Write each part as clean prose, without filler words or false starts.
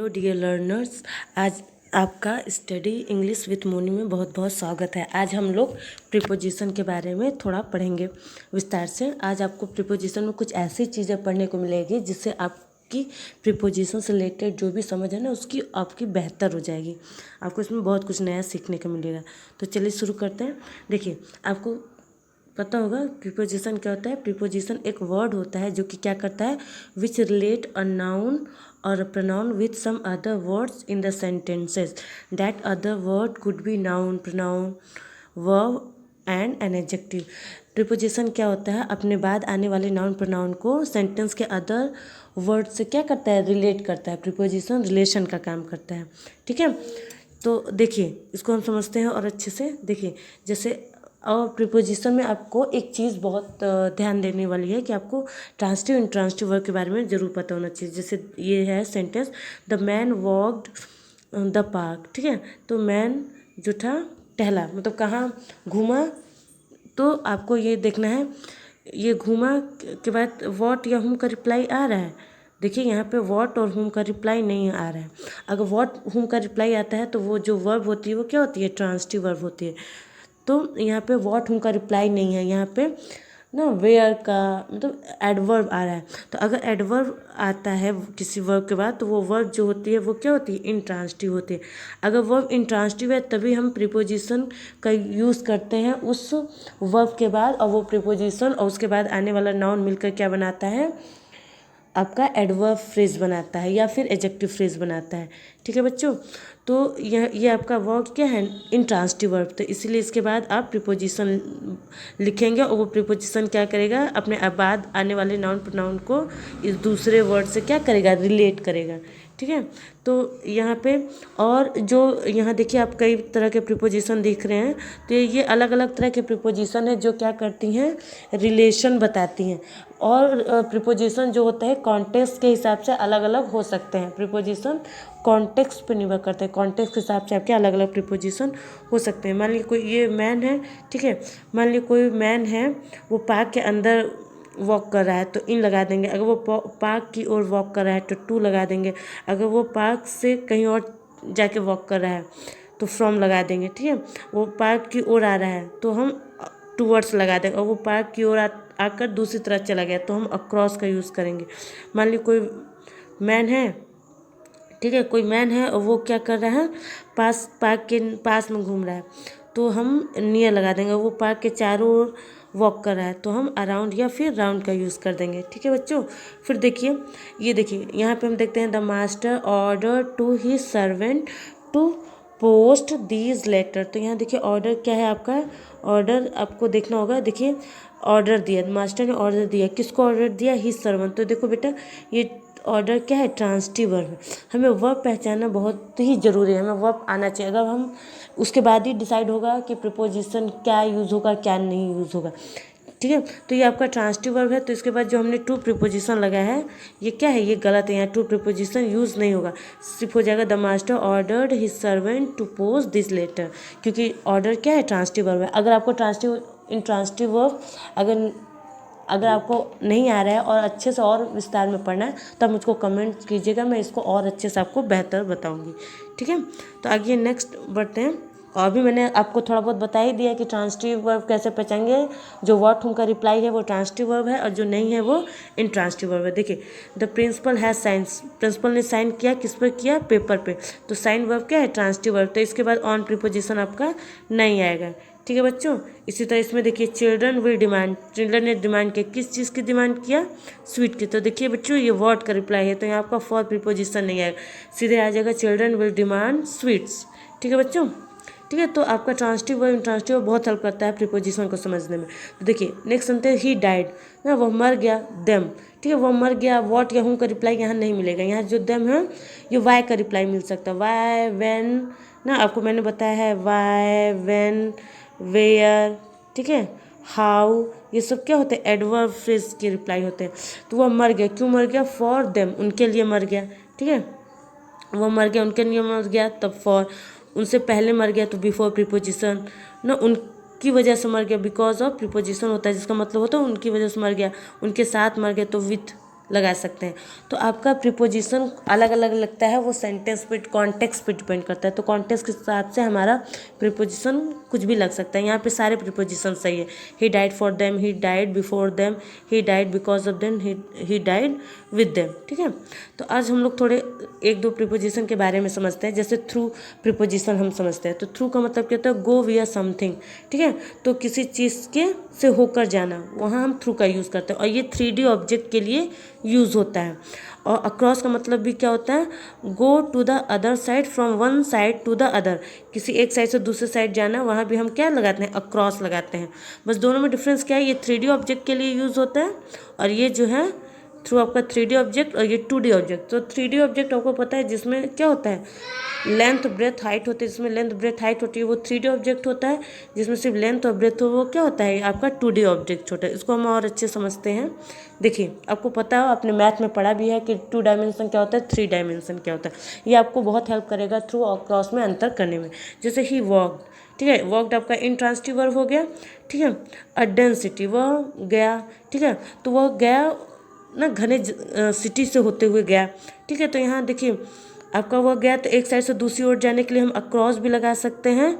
Hello dear learners, आज आपका study English with Moni में बहुत बहुत स्वागत है। आज हम लोग प्रीपोजिशन के बारे में थोड़ा पढ़ेंगे विस्तार से। आज आपको प्रीपोजिशन में कुछ ऐसी चीज़ें पढ़ने को मिलेगी जिससे आपकी प्रीपोजिशन से रिलेटेड जो भी समझ है ना उसकी आपकी बेहतर हो जाएगी। आपको इसमें बहुत कुछ नया सीखने को मिलेगा। तो चलिए शुरू करते हैं। देखिए, आपको पता होगा प्रीपोजिशन क्या होता है। प्रीपोजिशन एक वर्ड होता है जो कि क्या करता है, विच relate a noun or a pronoun with some other words in the sentences. That other word could be noun, pronoun, verb and an adjective. Preposition क्या होता है, अपने बाद आने वाले नाउन प्रोनाउन को सेंटेंस के अदर वर्ड से क्या करता है, रिलेट करता है। प्रीपोजिशन रिलेशन का काम करता है। ठीक है, तो देखिए इसको हम समझते हैं और अच्छे से देखिए। जैसे और प्रीपोजिशन में आपको एक चीज़ बहुत ध्यान देने वाली है कि आपको ट्रांसिटिव इंट्रांसिटिव वर्ब के बारे में ज़रूर पता होना चाहिए। जैसे ये है sentence, the man walked the park. ठीक है, तो मैन जो था टहला, मतलब कहाँ घूमा, तो आपको ये देखना है ये घूमा के बाद वॉट या हुम का रिप्लाई आ रहा है। देखिए यहाँ पे वॉट और हुम का रिप्लाई नहीं आ रहा है। अगर वॉट हुम का रिप्लाई आता है तो वो जो वर्ब होती है वो क्या होती है, ट्रांसिटिव वर्ब होती है। तो यहाँ पे वॉट हुम का रिप्लाई नहीं है, यहाँ पे ना वेयर का मतलब एडवर्ब आ रहा है। तो अगर एडवर्ब आता है किसी वर्ब के बाद तो वो वर्ब जो होती है वो क्या होती है, इंट्रांसिटिव होती है। अगर वर्ब इंट्रांसिटिव है तभी हम प्रीपोजिशन का यूज़ करते हैं उस वर्ब के बाद, और वो प्रीपोजिशन और उसके बाद आने वाला नाउन मिलकर क्या बनाता है, आपका एडवर्ब फ्रेज बनाता है या फिर एडजेक्टिव फ्रेज बनाता है। ठीक है बच्चों, तो ये आपका वर्ब क्या है, इंट्रांसिटिव वर्ब। तो इसीलिए इसके बाद आप प्रीपोजिशन लिखेंगे और वो प्रीपोजिशन क्या करेगा, अपने बाद आने वाले नाउन प्रोनाउन को इस दूसरे वर्ड से क्या करेगा, रिलेट करेगा। ठीक है, तो यहाँ पे और जो यहाँ देखिए आप कई तरह के प्रीपोजिशन देख रहे हैं, तो ये अलग अलग तरह के प्रीपोजिशन है जो क्या करती हैं, रिलेशन बताती हैं। और प्रीपोजिशन जो होता है कॉन्टेक्स्ट के हिसाब से अलग अलग हो सकते हैं। प्रीपोजिशन कॉन्टेक्स्ट पे निर्भर करते हैं, कॉन्टेक्स्ट के हिसाब से आपके अलग अलग प्रीपोजिशन हो सकते हैं। मान लीजिए कोई ये मैन है, ठीक है, मान लीजिए कोई मैन है वो पार्क के अंदर वॉक कर रहा है तो इन लगा देंगे। अगर वो पार्क की ओर वॉक कर रहा है तो टू लगा देंगे। अगर वो पार्क से कहीं और जाके वॉक कर रहा है तो फ्रॉम लगा देंगे। ठीक है, वो पार्क की ओर आ रहा है तो हम टूवर्ड्स लगा देंगे, और वो पार्क की ओर आकर दूसरी तरफ चला गया तो हम अक्रॉस का यूज़ करेंगे। मान लीजिए कोई मैन है, ठीक है, कोई मैन है और वो क्या कर रहा है, पार्क के पास में घूम रहा है तो हम नियर लगा देंगे। वो पार्क के चारों ओर वॉक कर रहा है तो हम अराउंड या फिर राउंड का यूज़ कर देंगे। ठीक है बच्चों, फिर देखिए ये देखिए यहाँ पे हम देखते हैं, the master order to he servant to post these letter. तो यहाँ देखिए ऑर्डर क्या है, आपका ऑर्डर आपको देखना होगा। देखिए ऑर्डर दिया, मास्टर ने ऑर्डर दिया, किसको ऑर्डर दिया, ही सर्वेंट। तो देखो बेटा ये ऑर्डर क्या है, ट्रांसिटिव वर्ब है। हमें वर्ब पहचानना बहुत ही ज़रूरी है, हमें वर्ब आना चाहिए। अगर हम उसके बाद ही डिसाइड होगा कि प्रीपोजिशन क्या यूज़ होगा क्या नहीं यूज़ होगा। ठीक है, तो ये आपका ट्रांसिटिव वर्ब है। तो इसके बाद जो हमने टू प्रीपोजिशन लगाया है ये क्या है, ये गलत है। यहाँ टू प्रीपोजिशन यूज़ नहीं होगा, सिर्फ हो जाएगा the master ordered his servant to post this letter, क्योंकि ऑर्डर क्या है, ट्रांसिटिव वर्ब है। अगर आपको ट्रांसिटिव वर्ब अगर आपको नहीं आ रहा है और अच्छे से और विस्तार में पढ़ना है तो आप मुझको कमेंट कीजिएगा, मैं इसको और अच्छे से आपको बेहतर बताऊंगी। ठीक है, तो आगे नेक्स्ट बढ़ते हैं। और भी मैंने आपको थोड़ा बहुत बता ही दिया कि ट्रांसिटिव वर्ब कैसे पहचानेंगे। जो व्हाट हुम का रिप्लाई है वो ट्रांसिटिव वर्ब है और जो नहीं है वो इंट्रांसिटिव वर्ब है। देखिए the principal has sign, principal ने साइन किया, किस पर किया, पेपर पे। तो साइन वर्ब क्या है, ट्रांसिटिव वर्ब। तो इसके बाद ऑन प्रीपोजिशन आपका नहीं आएगा। ठीक है बच्चों, इसी तरह इसमें देखिए चिल्ड्रन विल डिमांड, चिल्ड्रन ने डिमांड किया, किस चीज़ की डिमांड किया, स्वीट की। तो देखिए बच्चों ये व्हाट का रिप्लाई है तो यहाँ आपका फॉर प्रीपोजिशन नहीं आएगा, सीधे आ जाएगा चिल्ड्रन विल डिमांड स्वीट्स। ठीक है बच्चों, ठीक है, तो आपका ट्रांसिटिव वर्ब इंट्रांसिटिव बहुत हेल्प करता है प्रीपोजिशन को समझने में। तो देखिए नेक्स्ट सुनते हैं, ही डाइड ना, वह मर गया, देम। ठीक है, वह मर गया, वॉट या हुम का रिप्लाई यहाँ नहीं मिलेगा। यहाँ जो देम है ये वाई का रिप्लाई मिल सकता है, वाई व्हेन ना, आपको मैंने बताया है वाई व्हेन वेयर। ठीक है, हाउ, ये सब क्या होते हैं, एडवर्ब फ्रेज के रिप्लाई होते हैं। तो वह मर गया, क्यों मर गया, फॉर देम, उनके लिए मर गया। ठीक है, वो मर गया उनके लिए मर गया, तब फॉर। उनसे पहले मर गया तो बिफोर प्रीपोजिशन ना, उनकी वजह से मर गया बिकॉज ऑफ प्रीपोजिशन होता है जिसका मतलब होता है उनकी वजह से मर गया। उनके साथ मर गया तो विथ लगा सकते हैं। तो आपका प्रीपोजिशन अलग अलग लगता है, वो सेंटेंस पे कॉन्टेक्स्ट पे डिपेंड करता है। तो कॉन्टेक्स्ट के हिसाब से हमारा प्रीपोजिशन कुछ भी लग सकता है। यहाँ पे सारे प्रीपोजिशन सही है। He died for them, he died before them, he died because of them, he died with them. ठीक है, तो आज हम लोग थोड़े एक दो प्रीपोजिशन के बारे में समझते हैं। जैसे थ्रू प्रीपोजिशन हम समझते हैं। तो थ्रू का मतलब क्या होता है? गो विया समथिंग। ठीक है, तो किसी चीज़ के से होकर जाना, वहाँ हम थ्रू का यूज़ करते हैं। और ये 3D ऑब्जेक्ट के लिए यूज़ होता है। और अक्रॉस का मतलब भी क्या होता है? Go to the other side, from one side to the other. किसी एक साइड से दूसरे साइड जाना, वहाँ भी हम क्या लगाते हैं? अक्रॉस लगाते हैं। बस दोनों में डिफरेंस क्या है? ये 3D ऑब्जेक्ट के लिए यूज़ होता है और ये जो है थ्रू आपका 3D ऑब्जेक्ट, और ये 2D ऑब्जेक्ट। तो 3D ऑब्जेक्ट आपको पता है जिसमें क्या होता है? लेंथ ब्रेथ हाइट होती है। जिसमें लेंथ ब्रेथ हाइट होती है वो 3D ऑब्जेक्ट होता है। जिसमें सिर्फ लेंथ और ब्रेथ हो वो क्या होता है? आपका 2D ऑब्जेक्ट होता है। इसको हम और अच्छे समझते हैं। देखिए, आपको पता है, आपने मैथ में पढ़ा भी है कि 2 डायमेंशन क्या होता है, 3 डायमेंशन क्या होता है। ये आपको बहुत हेल्प करेगा थ्रू और क्रॉस में अंतर करने में। जैसे ही वॉकड, ठीक है, वॉकड आपका इंट्रांसिटिव वर्ब हो गया। ठीक है, अ डेंसिटी, वह गया। ठीक है, तो वह गया ना घने सिटी से होते हुए गया। ठीक है, तो यहाँ देखिए आपका वह गया, तो एक साइड से दूसरी ओर जाने के लिए हम अक्रॉस भी लगा सकते हैं।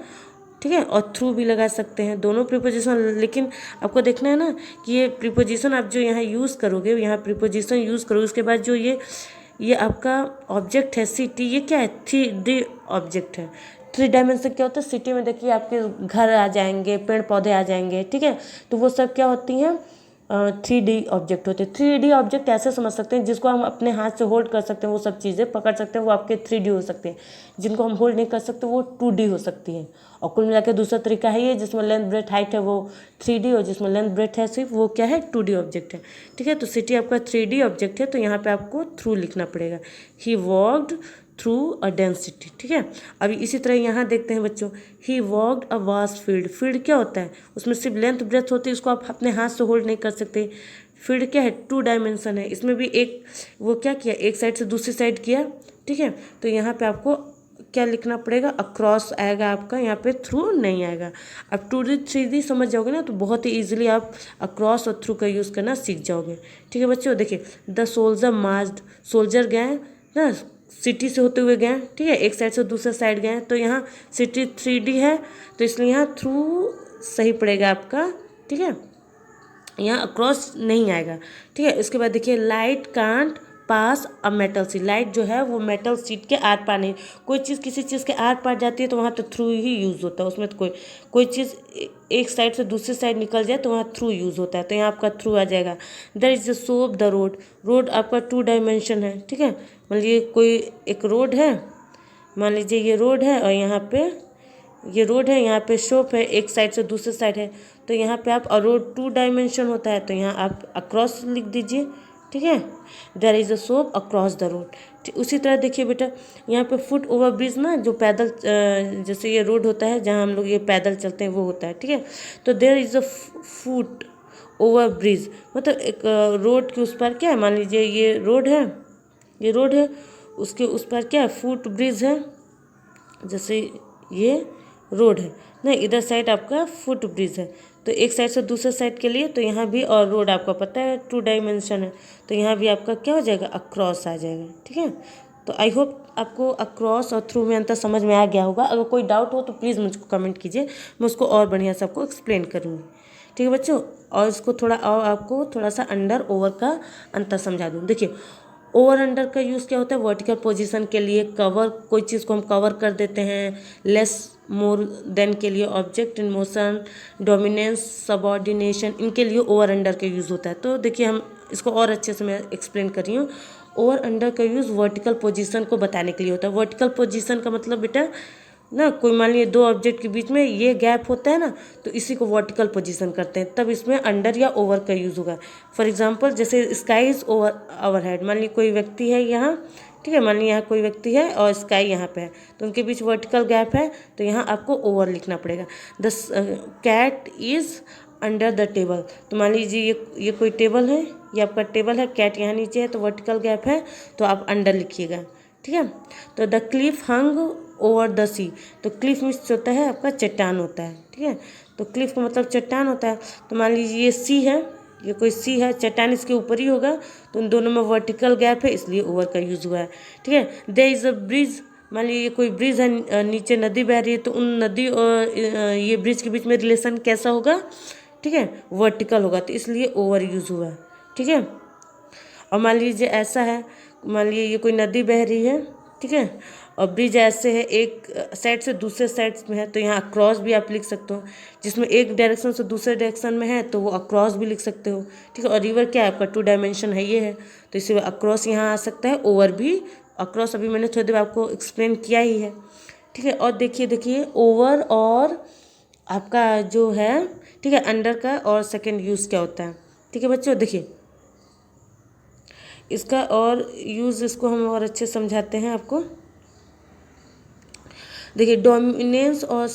ठीक है, और थ्रू भी लगा सकते हैं, दोनों प्रीपोजिशन। लेकिन आपको देखना है ना कि ये प्रीपोजिशन आप जो यहाँ यूज़ करोगे, यहाँ प्रीपोजिशन यूज़ करोगे, उसके बाद जो ये आपका ऑब्जेक्ट है सिटी, ये क्या है? 3D ऑब्जेक्ट है। 3 डायमेंशन क्या होता है? सिटी में देखिए आपके घर आ जाएंगे, पेड़ पौधे आ जाएंगे। ठीक है, तो वो सब क्या होती हैं? 3D ऑब्जेक्ट होते हैं। 3D ऑब्जेक्ट ऐसे समझ सकते हैं जिसको हम अपने हाथ से होल्ड कर सकते हैं, वो सब चीज़ें पकड़ सकते हैं, वो आपके 3D हो सकते हैं। जिनको हम होल्ड नहीं कर सकते वो 2D हो सकती हैं। और कुल मिला के दूसरा तरीका है ये, जिसमें लेंथ ब्रेथ हाइट है वो 3D, और जिसमें लेंथ ब्रेथ है सिर्फ वो क्या है? 2D ऑब्जेक्ट है। ठीक है, तो सिटी आपका 3D ऑब्जेक्ट है, तो यहाँ पर आपको थ्रू लिखना पड़ेगा। He walked through a density. ठीक है, अभी इसी तरह यहाँ देखते हैं बच्चों, he walked a vast field. Field क्या होता है? उसमें सिर्फ लेंथ ब्रेथ होती है, उसको आप अपने हाथ से होल्ड नहीं कर सकते। फील्ड क्या है? 2 डायमेंशन है। इसमें भी एक वो क्या किया? एक साइड से दूसरी साइड किया। ठीक है, तो यहाँ पे आपको क्या लिखना पड़ेगा? अक्रॉस आएगा आपका, यहाँ पे थ्रू नहीं आएगा। अब 2D 3D समझ जाओगे ना, तो बहुत ही ईजिली आप अक्रॉस और थ्रू का यूज़ करना सीख जाओगे। ठीक है बच्चों, देखिए द सोल्जर मार्च्ड, सोल्जर गए ना सिटी से होते हुए गए। ठीक है, एक साइड से दूसरे साइड गए, तो यहाँ सिटी 3D है, तो इसलिए यहाँ थ्रू सही पड़ेगा आपका। ठीक है, यहाँ अक्रॉस नहीं आएगा। ठीक है, इसके बाद देखिए light can't pass a metal seat. Light जो है वो मेटल सीट के आर पार नहीं। कोई चीज़ किसी चीज़ के आर पार जाती है तो वहाँ तो थ्रू ही यूज़ होता है। उसमें तो कोई चीज़ एक साइड से दूसरी साइड निकल जाए तो वहाँ थ्रू यूज़ होता है, तो यहाँ आपका थ्रू आ जाएगा। There is the shop the road. Road आपका 2 डायमेंशन है। ठीक है, मान लीजिए कोई एक रोड है, मान लीजिए ये रोड है और यहाँ पे ये रोड है, यहाँ पे शॉप है, एक साइड से दूसरे साइड है, तो यहाँ पे आप रोड 2 डायमेंशन होता है, तो यहाँ आप अक्रॉस लिख दीजिए। ठीक है, there is a shop across the road. उसी तरह देखिए बेटा, यहाँ पे फुट ओवर ब्रिज ना, जो पैदल जैसे ये रोड होता है जहाँ हम लोग ये पैदल चलते हैं वो होता है। ठीक है, तो there is a foot over bridge, मतलब एक रोड के उस पर क्या है? मान लीजिए ये रोड है, ये रोड है, उसके उस पर क्या है? फुट ब्रिज है। जैसे ये रोड है ना, इधर साइड आपका फुट ब्रिज है, तो एक साइड से दूसरे साइड के लिए, तो यहाँ भी, और रोड आपका पता है 2 डायमेंशन है, तो यहाँ भी आपका क्या हो जाएगा? अक्रॉस आ जाएगा। ठीक है, तो आई होप आपको अक्रॉस और थ्रू में अंतर समझ में आ गया होगा। अगर कोई डाउट हो तो प्लीज़ मुझको कमेंट कीजिए, मैं उसको और बढ़िया से आपको एक्सप्लेन करूँगी। ठीक है बच्चों, और इसको थोड़ा और आपको थोड़ा सा अंडर ओवर का अंतर समझा दूँ। देखिए ओवर अंडर का यूज़ क्या होता है? वर्टिकल पोजीशन के लिए, कवर, कोई चीज़ को हम कवर कर देते हैं। लेस मोर देन के लिए, object in motion, dominance, subordination, इनके लिए ओवर अंडर का यूज़ होता है। तो देखिए हम इसको और अच्छे से मैं एक्सप्लेन कर रही हूँ। ओवर अंडर का यूज़ वर्टिकल पोजीशन को बताने के लिए होता है। वर्टिकल पोजीशन का मतलब बेटा ना, कोई मान लीजिए 2 ऑब्जेक्ट के बीच में ये गैप होता है ना, तो इसी को वर्टिकल पोजीशन करते हैं, तब इसमें अंडर या ओवर का यूज़ होगा। फॉर एग्जांपल जैसे sky is over our head, मान लीजिए कोई व्यक्ति है यहाँ, ठीक है, मान लीजिए यहाँ कोई व्यक्ति है और स्काई यहाँ पे है, तो उनके बीच वर्टिकल गैप है, तो यहाँ आपको ओवर लिखना पड़ेगा। The cat is under the table, तो मान लीजिए ये कोई टेबल है, ये आपका टेबल है, कैट यहाँ नीचे है, तो वर्टिकल गैप है, तो आप अंडर लिखिएगा। ठीक है, तो the cliff hung over the sea, तो क्लिफ मीन्स होता है आपका चट्टान होता है। ठीक है, तो क्लिफ का मतलब चट्टान होता है, तो मान लीजिए ये सी है, ये कोई सी है, चट्टान इसके ऊपर ही होगा, तो उन दोनों में वर्टिकल गैप है, इसलिए ओवर का यूज़ हुआ है। ठीक है, देयर इज़ अ ब्रिज, मान लीजिए कोई ब्रिज है, नीचे नदी बह रही है, तो उन नदी और ये ब्रिज के बीच में रिलेशन कैसा होगा? ठीक है, वर्टिकल होगा, तो इसलिए ओवर यूज़ हुआ है। ठीक है, और मान लीजिए ऐसा है, मान लीजिए ये कोई नदी बह रही है, ठीक है, और ब्रिज ऐसे है, एक साइड से दूसरे साइड में है, तो यहाँ अक्रॉस भी आप लिख सकते हो, जिसमें एक डायरेक्शन से दूसरे डायरेक्शन में है तो वो अक्रॉस भी लिख सकते हो। ठीक है, और रिवर क्या है आपका 2 डायमेंशन है, ये है, तो इसी अक्रॉस यहाँ आ सकता है, ओवर भी अक्रॉस अभी मैंने थोड़ी देर आपको एक्सप्लेन किया ही है। ठीक है, और देखिए ओवर और आपका जो है, ठीक है, अंडर का और सेकेंड यूज़ क्या होता है। ठीक है बच्चों, देखिए इसका और यूज़, इसको हम और अच्छे समझाते हैं आपको। देखिए डोमिनेंस और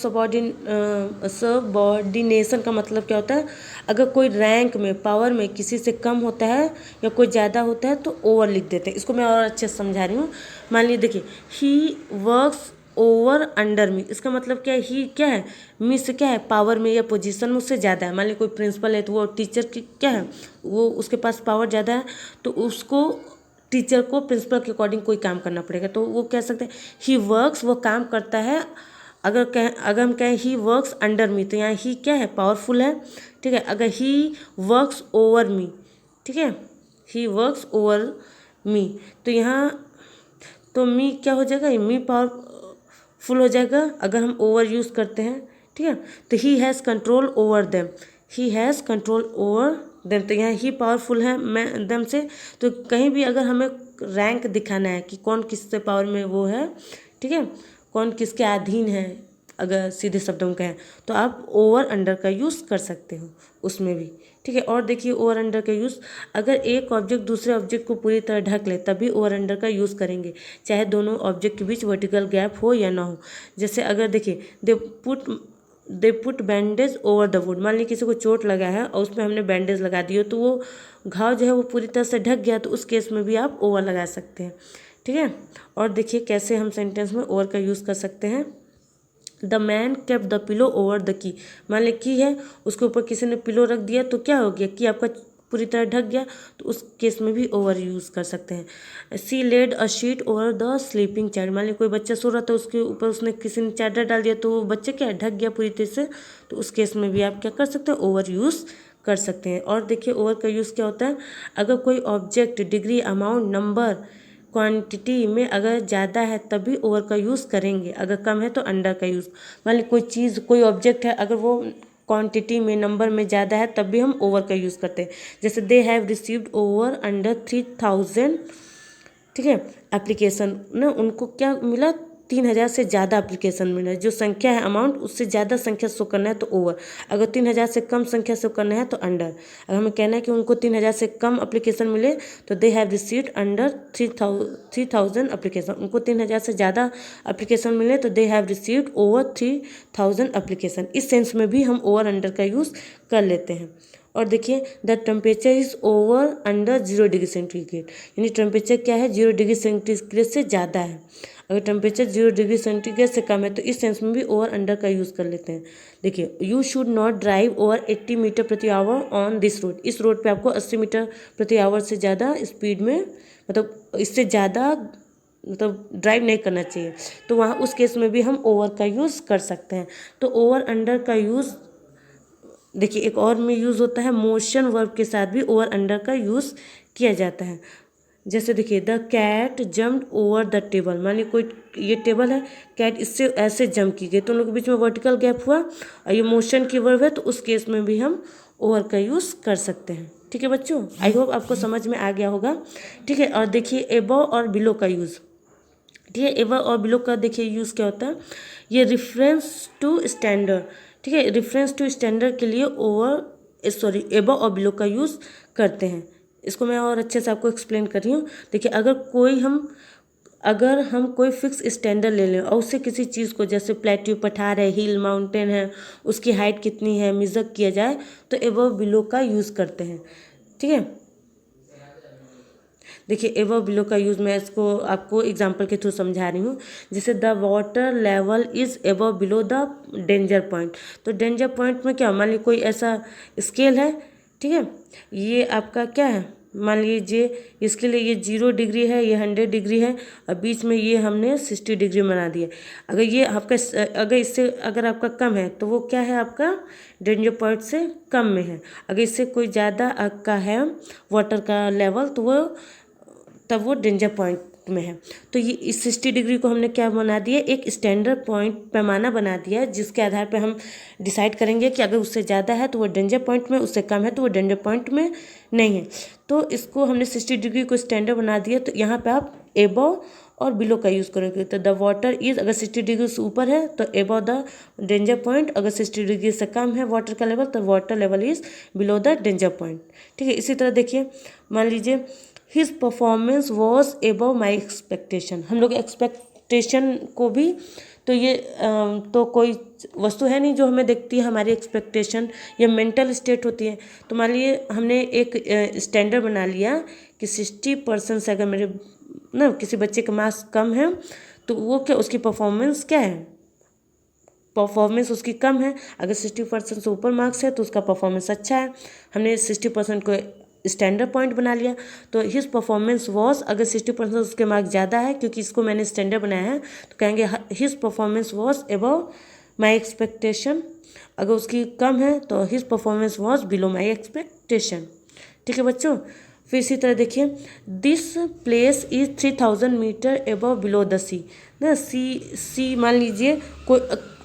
सबॉर्डिनेशन का मतलब क्या होता है? अगर कोई रैंक में, पावर में किसी से कम होता है या कोई ज़्यादा होता है तो ओवर लिख देते हैं। इसको मैं और अच्छे से समझा रही हूँ। मान लीजिए देखिए, ही वर्क्स ओवर अंडर मी, इसका मतलब क्या है? ही क्या है? मी से क्या है? पावर में या पोजीशन में उससे ज़्यादा है। मान लीजिए कोई प्रिंसिपल है तो वो टीचर की क्या है, वो उसके पास पावर ज़्यादा है, तो उसको टीचर को प्रिंसिपल के अकॉर्डिंग कोई काम करना पड़ेगा। तो वो कह सकते हैं ही वर्क्स, वो काम करता है। अगर हम कहें ही वर्क्स अंडर मी, तो यहाँ ही क्या है? पावरफुल है। ठीक है, अगर ही वर्क्स ओवर मी, ठीक है, ही वर्क्स ओवर मी, तो यहाँ तो मी क्या हो जाएगा? मी पावरफुल हो जाएगा अगर हम ओवर यूज़ करते हैं। ठीक है, तो he has control over them, he has control over them, तो यहाँ ही पावरफुल है मैं देम से। तो कहीं भी अगर हमें रैंक दिखाना है कि कौन किससे पावर में वो है, ठीक है, कौन किसके अधीन है, अगर सीधे शब्दों में कहें तो आप ओवर अंडर का यूज़ कर सकते हो उसमें भी। ठीक है, और देखिए ओवर अंडर का यूज़, अगर एक ऑब्जेक्ट दूसरे ऑब्जेक्ट को पूरी तरह ढक ले तभी ओवर अंडर का यूज़ करेंगे, चाहे दोनों ऑब्जेक्ट के बीच वर्टिकल गैप हो या ना हो। जैसे अगर देखिए they put bandage over the wood, मान लीजिए किसी को चोट लगा है और उसमें हमने बैंडेज लगा दिया तो वो घाव जो है वो पूरी तरह से ढक गया, तो उस केस में भी आप ओवर लगा सकते हैं। ठीक है, और देखिए कैसे हम सेंटेंस में ओवर का यूज़ कर सकते हैं। The man kept the pillow over the key, मान ली की है, उसके ऊपर किसी ने पिलो रख दिया तो क्या हो गया? की आपका पूरी तरह ढक गया, तो उस केस में भी ओवर यूज़ कर सकते हैं। She laid a sheet over the sleeping child, मान ली कोई बच्चा सो रहा था उसके ऊपर उसने किसी ने चादर डाल दिया तो वो बच्चा क्या ढक गया पूरी तरह से, तो उस केस में भी आप क्या कर सकते हैं? ओवर यूज़ कर सकते हैं। और देखिए ओवर का यूज़ क्या होता है? अगर कोई object degree, amount, number, quantity में अगर ज़्यादा है तभी ओवर का यूज़ करेंगे, अगर कम है तो अंडर का यूज़। मान ली कोई चीज़, कोई ऑब्जेक्ट है, अगर वो क्वांटिटी में, नंबर में ज़्यादा है तब भी हम ओवर का यूज़ करते हैं। जैसे they have received over under 3000, ठीक है, एप्लीकेशन ना, उनको क्या मिला? 3000 से ज़्यादा एप्लीकेशन मिला। जो संख्या है अमाउंट, उससे ज़्यादा संख्या शो करना है तो ओवर, अगर 3000 से कम संख्या शो करना है तो अंडर। अगर हमें कहना है कि उनको 3000 से कम एप्लीकेशन मिले तो they have received under 3000 application, उनको 3000 से ज़्यादा एप्लीकेशन मिले तो they have received over 3000 application. इस सेंस में भी हम ओवर अंडर का यूज़ कर लेते हैं। और देखिए the temperature is over under 0 degree centigrade, यानी टेम्परेचर क्या है? 0 डिग्री सेंटीग्रेड से ज़्यादा है। अगर टेम्परेचर 0 डिग्री सेंटीग्रेड से कम है तो इस सेंस में भी ओवर अंडर का यूज़ कर लेते हैं। देखिए you should not drive over 80 metre प्रति आवर ऑन दिस रोड, इस रोड पे आपको 80 मीटर प्रति आवर से ज़्यादा स्पीड में, मतलब इससे ज़्यादा मतलब ड्राइव नहीं करना चाहिए, तो वहाँ उस केस में भी हम ओवर का यूज़ कर सकते हैं। तो ओवर अंडर का यूज़ देखिए एक और में यूज़ होता है, मोशन वर्ब के साथ भी ओवर अंडर का यूज़ किया जाता है। जैसे देखिए the cat jumped over the table, मान लीजिए कोई ये टेबल है, कैट इससे ऐसे जंप की गई तो उन लोगों के बीच में वर्टिकल गैप हुआ और ये मोशन की वर्ब है, तो उस केस में भी हम ओवर का यूज़ कर सकते हैं। ठीक है बच्चों, आई होप आपको समझ में आ गया होगा। ठीक है, और देखिए एबव और बिलो का यूज़, ठीक है, एबव और बिलो का देखिए यूज़ क्या होता है? ये रेफरेंस टू स्टैंडर्ड, ठीक है, रेफरेंस टू स्टैंडर्ड के लिए एबव और बिलो का यूज़ करते हैं। इसको मैं और अच्छे से आपको एक्सप्लेन कर रही हूँ। देखिए अगर हम कोई फिक्स स्टैंडर्ड ले लें और उससे किसी चीज़ को, जैसे प्लेट्यू, पठार है, हिल, माउंटेन है, उसकी हाइट कितनी है मेजर किया जाए तो एबव बिलो का यूज़ करते हैं। ठीक है, देखिए एबव बिलो का यूज़ मैं इसको आपको एग्जांपल के थ्रू समझा रही हूँ। जैसे the water level is above below the danger point, तो डेंजर पॉइंट में क्या, मान लीजिए कोई ऐसा स्केल है ठीक है। ये आपका क्या है, मान लीजिए इसके लिए ये 0 डिग्री है, ये 100 डिग्री है, और बीच में ये हमने 60 डिग्री बना दिया। अगर ये आपका अगर इससे अगर आपका कम है तो वो क्या है, आपका डेंजर पॉइंट से कम में है। अगर इससे कोई ज़्यादा आपका है वाटर का लेवल तो वो तब वो डेंजर पॉइंट में है। तो ये इस 60 डिग्री को हमने क्या बना दिया, एक स्टैंडर्ड पॉइंट पैमाना बना दिया, जिसके आधार पे हम डिसाइड करेंगे कि अगर उससे ज़्यादा है तो वो डेंजर पॉइंट में, उससे कम है तो वो डेंजर पॉइंट में नहीं है। तो इसको हमने 60 डिग्री को स्टैंडर्ड बना दिया। तो यहाँ पे आप एबव और बिलो का यूज़ करोगे। तो द वाटर इज़, अगर 60 डिग्री से ऊपर है तो एबव द डेंजर पॉइंट, अगर 60 डिग्री से कम है वाटर का लेवल तो water level is below the danger point. ठीक है। इसी तरह देखिए, मान लीजिए his performance was above my expectation. हम लोग एक्सपेक्टेशन को भी, तो ये तो कोई वस्तु है नहीं जो हमें देखती है, हमारी एक्सपेक्टेशन या मेंटल स्टेट होती है। तो मान लीजिए हमने एक स्टैंडर्ड बना लिया कि 60% से अगर मेरे ना किसी बच्चे का मार्क्स कम है तो वो क्या, उसकी परफॉर्मेंस क्या है, परफॉर्मेंस उसकी कम है। अगर 60% से ऊपर मार्क्स है तो उसका परफॉर्मेंस अच्छा है। हमने 60% को स्टैंडर्ड पॉइंट बना लिया। तो हिज परफॉर्मेंस वॉज, अगर 60% उसके मार्क्स ज़्यादा है, क्योंकि इसको मैंने स्टैंडर्ड बनाया है, तो कहेंगे his performance was above my expectation. अगर उसकी कम है तो his performance was below my expectation. ठीक है बच्चों। फिर इसी तरह देखिए, this place is 3000 metre above below the sea. ना सी मान लीजिए कोई,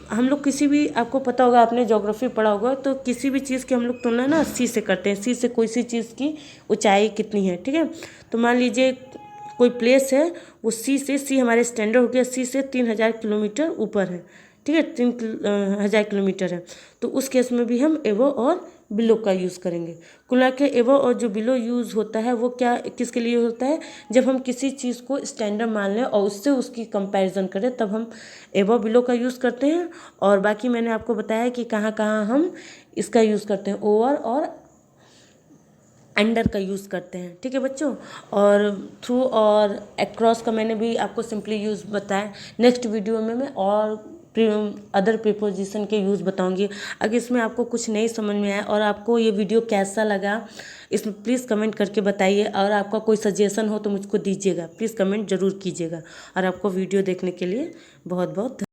हम लोग किसी भी, आपको पता होगा, आपने ज्योग्राफी पढ़ा होगा, तो किसी भी चीज़ की हम लोग तुलना ना सी से करते हैं। सी से कोई सी चीज़ की ऊंचाई कितनी है। ठीक है। तो मान लीजिए कोई प्लेस है, वो सी हमारे स्टैंडर्ड हो गया, सी से 3000 किलोमीटर ऊपर है। ठीक है, 3000 किलोमीटर है। तो उस केस में भी हम एबव और बिलो का यूज़ करेंगे। कुल मिला के एबव और जो बिलो यूज़ होता है वो क्या, किसके लिए होता है, जब हम किसी चीज़ को स्टैंडर्ड मान लें और उससे उसकी कंपैरिजन करें तब हम एबव बिलो का यूज़ करते हैं। और बाकी मैंने आपको बताया कि कहाँ कहाँ हम इसका यूज़ करते हैं, ओवर और अंडर का यूज़ करते हैं। ठीक है बच्चों। और थ्रू और अक्रॉस का मैंने भी आपको सिंपली यूज़ बताया। नेक्स्ट वीडियो में मैं और अदर प्रीपोजिशन के यूज़ बताऊंगी। अगर इसमें आपको कुछ नहीं समझ में आया और आपको ये वीडियो कैसा लगा, इसमें प्लीज़ कमेंट करके बताइए। और आपका कोई सजेशन हो तो मुझको दीजिएगा, प्लीज़ कमेंट ज़रूर कीजिएगा। और आपको वीडियो देखने के लिए बहुत बहुत